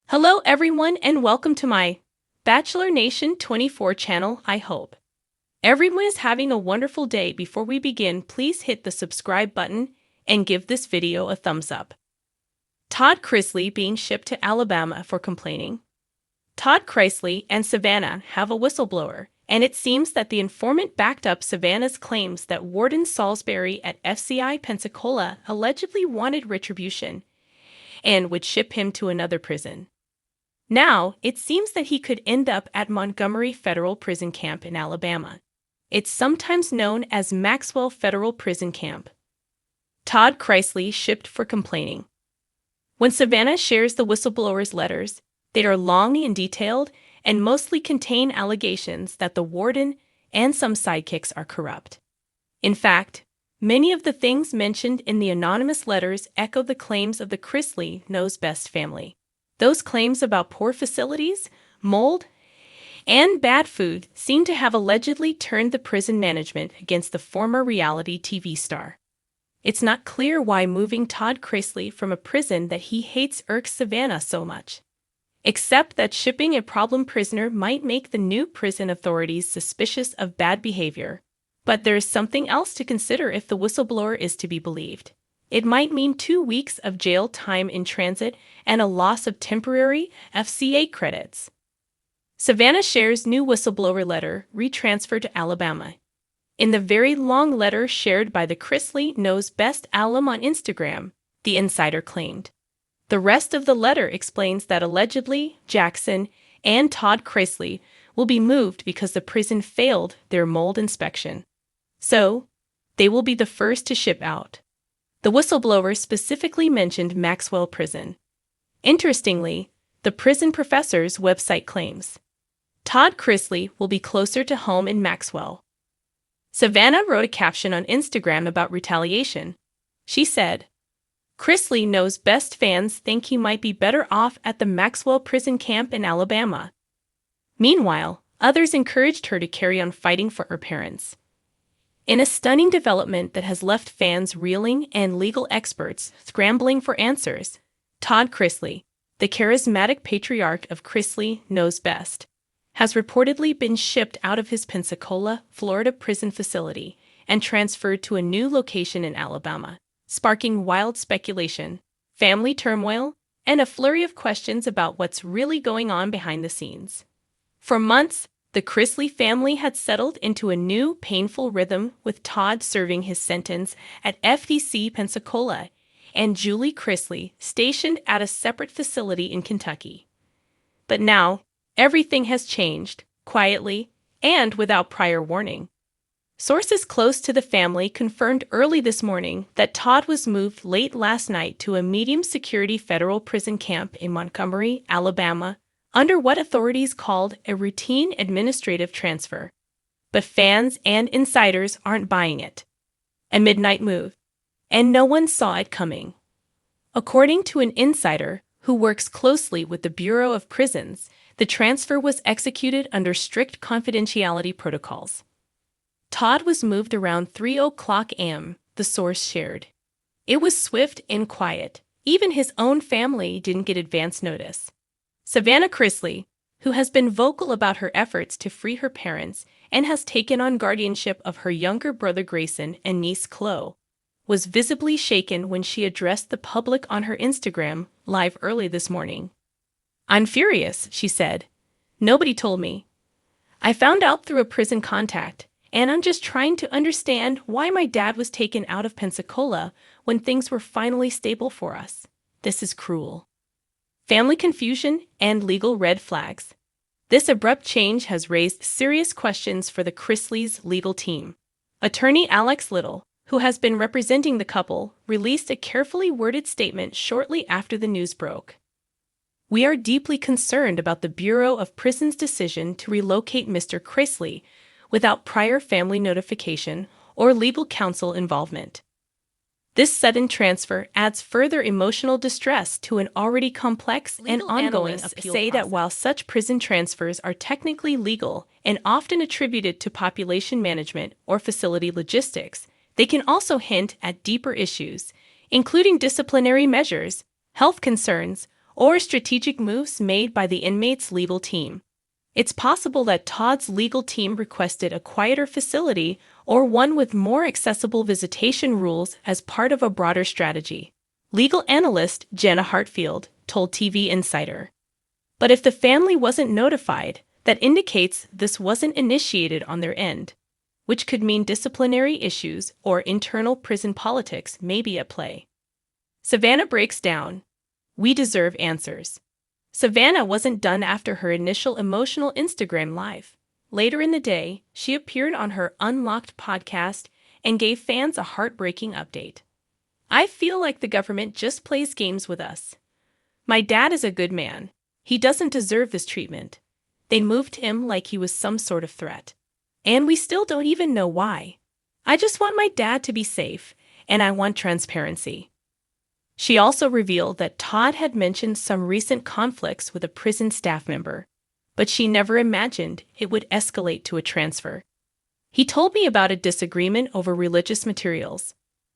Hello everyone and welcome to my Bachelor Nation 24 channel. I hope everyone is having a wonderful day. Before we begin, please hit the subscribe button and give this video a thumbs up. Todd Chrisley being shipped to Alabama for complaining. Todd Chrisley and Savannah have a whistleblower, and it seems that the informant backed up Savannah's claims that Warden Salisbury at FCI Pensacola allegedly wanted retribution and would ship him to another prison. Now, it seems that he could end up at Montgomery Federal Prison Camp in Alabama. It's sometimes known as Maxwell Federal Prison Camp. Todd Chrisley shipped for complaining. When Savannah shares the whistleblower's letters, they are long and detailed and mostly contain allegations that the warden and some sidekicks are corrupt. In fact, many of the things mentioned in the anonymous letters echo the claims of the Chrisley Knows Best family. Those claims about poor facilities, mold, and bad food seem to have allegedly turned the prison management against the former reality TV star. It's not clear why moving Todd Chrisley from a prison that he hates irks Savannah so much, except that shipping a problem prisoner might make the new prison authorities suspicious of bad behavior. But there is something else to consider if the whistleblower is to be believed. It might mean 2 weeks of jail time in transit and a loss of temporary FCA credits. Savannah shares new whistleblower letter retransferred to Alabama. In the very long letter shared by the Chrisley Knows Best alum on Instagram, the insider claimed. The rest of the letter explains that allegedly Jackson and Todd Chrisley will be moved because the prison failed their mold inspection. So, they will be the first to ship out. The whistleblower specifically mentioned Maxwell Prison. Interestingly, the prison professor's website claims Todd Chrisley will be closer to home in Maxwell. Savannah wrote a caption on Instagram about retaliation. She said, "Chrisley Knows Best fans think he might be better off at the Maxwell Prison Camp in Alabama." Meanwhile, others encouraged her to carry on fighting for her parents. In a stunning development that has left fans reeling and legal experts scrambling for answers, Todd Chrisley, the charismatic patriarch of Chrisley Knows Best, has reportedly been shipped out of his Pensacola, Florida prison facility and transferred to a new location in Alabama, sparking wild speculation, family turmoil, and a flurry of questions about what's really going on behind the scenes. For months, the Chrisley family had settled into a new, painful rhythm with Todd serving his sentence at FDC Pensacola and Julie Chrisley stationed at a separate facility in Kentucky. But now, everything has changed, quietly and without prior warning. Sources close to the family confirmed early this morning that Todd was moved late last night to a medium-security federal prison camp in Montgomery, Alabama, under what authorities called a routine administrative transfer. But fans and insiders aren't buying it. A midnight move. And no one saw it coming. According to an insider who works closely with the Bureau of Prisons, the transfer was executed under strict confidentiality protocols. Todd was moved around 3:00 a.m., the source shared. It was swift and quiet. Even his own family didn't get advance notice. Savannah Chrisley, who has been vocal about her efforts to free her parents and has taken on guardianship of her younger brother Grayson and niece Chloe, was visibly shaken when she addressed the public on her Instagram live early this morning. "I'm furious," she said. "Nobody told me. I found out through a prison contact, and I'm just trying to understand why my dad was taken out of Pensacola when things were finally stable for us. This is cruel. Family confusion and legal red flags. This abrupt change has raised serious questions for the Chrisleys' legal team." Attorney Alex Little, who has been representing the couple, released a carefully worded statement shortly after the news broke. "We are deeply concerned about the Bureau of Prisons' decision to relocate Mr. Chrisley without prior family notification or legal counsel involvement. This sudden transfer adds further emotional distress to an already complex and ongoing appeal process. That while such prison transfers are technically legal and often attributed to population management or facility logistics, they can also hint at deeper issues, including disciplinary measures, health concerns, or strategic moves made by the inmate's legal team. It's possible that Todd's legal team requested a quieter facility or one with more accessible visitation rules as part of a broader strategy. Legal analyst Jenna Hartfield told TV Insider. But if the family wasn't notified, that indicates this wasn't initiated on their end, which could mean disciplinary issues or internal prison politics may be at play. Savannah breaks down. We deserve answers. Savannah wasn't done after her initial emotional Instagram live. Later in the day, she appeared on her Unlocked podcast and gave fans a heartbreaking update. I feel like the government just plays games with us. My dad is a good man. He doesn't deserve this treatment. They moved him like he was some sort of threat. And we still don't even know why. I just want my dad to be safe, and I want transparency. She also revealed that Todd had mentioned some recent conflicts with a prison staff member, but she never imagined it would escalate to a transfer. He told me about a disagreement over religious materials.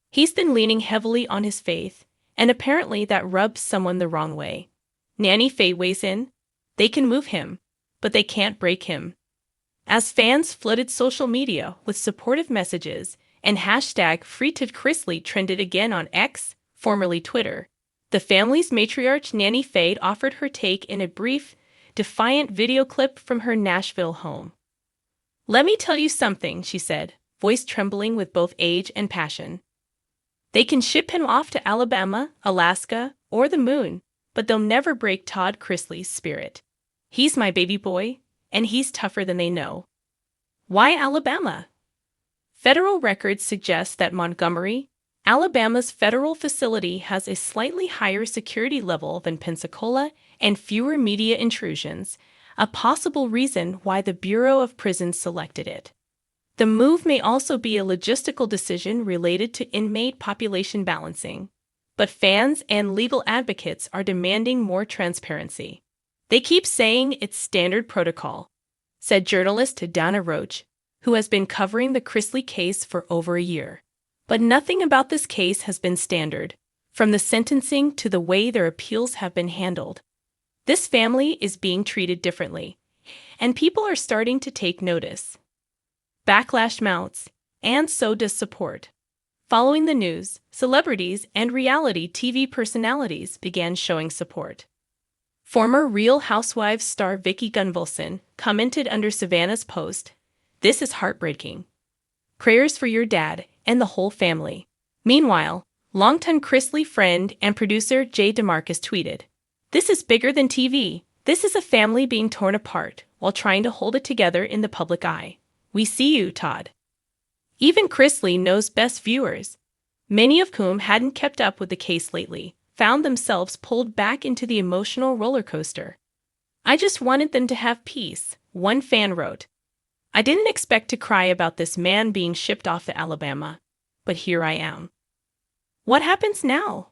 He's been leaning heavily on his faith, and apparently that rubs someone the wrong way. Nanny Faye weighs in. They can move him, but they can't break him. As fans flooded social media with supportive messages and hashtag #FreeToddChrisley trended again on X, formerly Twitter, the family's matriarch Nanny Faye offered her take in a brief, defiant video clip from her Nashville home. "Let me tell you something," she said, voice trembling with both age and passion. "They can ship him off to Alabama, Alaska, or the moon, but they'll never break Todd Chrisley's spirit. He's my baby boy, and he's tougher than they know." Why Alabama? Federal records suggest that Montgomery, Alabama's federal facility, has a slightly higher security level than Pensacola and fewer media intrusions, a possible reason why the Bureau of Prisons selected it. The move may also be a logistical decision related to inmate population balancing, but fans and legal advocates are demanding more transparency. "They keep saying it's standard protocol," said journalist Dana Roach, who has been covering the Chrisley case for over a year. But nothing about this case has been standard, from the sentencing to the way their appeals have been handled. This family is being treated differently, and people are starting to take notice. Backlash mounts, and so does support. Following the news, celebrities and reality TV personalities began showing support. Former Real Housewives star Vicki Gunvalson commented under Savannah's post, "This is heartbreaking. Prayers for your dad and the whole family." Meanwhile, longtime Chrisley friend and producer Jay DeMarcus tweeted, "This is bigger than TV. This is a family being torn apart while trying to hold it together in the public eye. We see you, Todd." Even Chrisley knows best viewers, many of whom hadn't kept up with the case lately, found themselves pulled back into the emotional roller coaster. "I just wanted them to have peace," one fan wrote. "I didn't expect to cry about this man being shipped off to Alabama, but here I am." What happens now?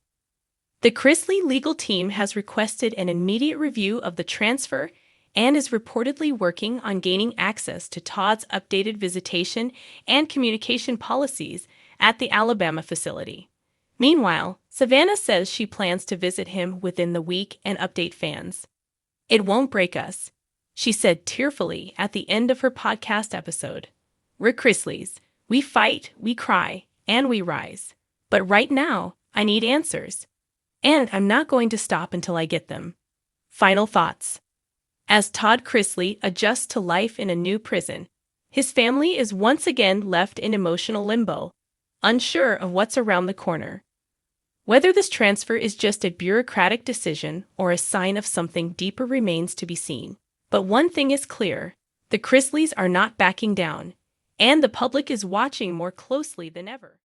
The Chrisley legal team has requested an immediate review of the transfer and is reportedly working on gaining access to Todd's updated visitation and communication policies at the Alabama facility. Meanwhile, Savannah says she plans to visit him within the week and update fans. "It won't break us," she said tearfully at the end of her podcast episode. "We're Chrisleys. We fight, we cry, and we rise. But right now, I need answers. And I'm not going to stop until I get them." Final thoughts. As Todd Chrisley adjusts to life in a new prison, his family is once again left in emotional limbo, unsure of what's around the corner. Whether this transfer is just a bureaucratic decision or a sign of something deeper remains to be seen. But one thing is clear, the Chrisleys are not backing down, and the public is watching more closely than ever.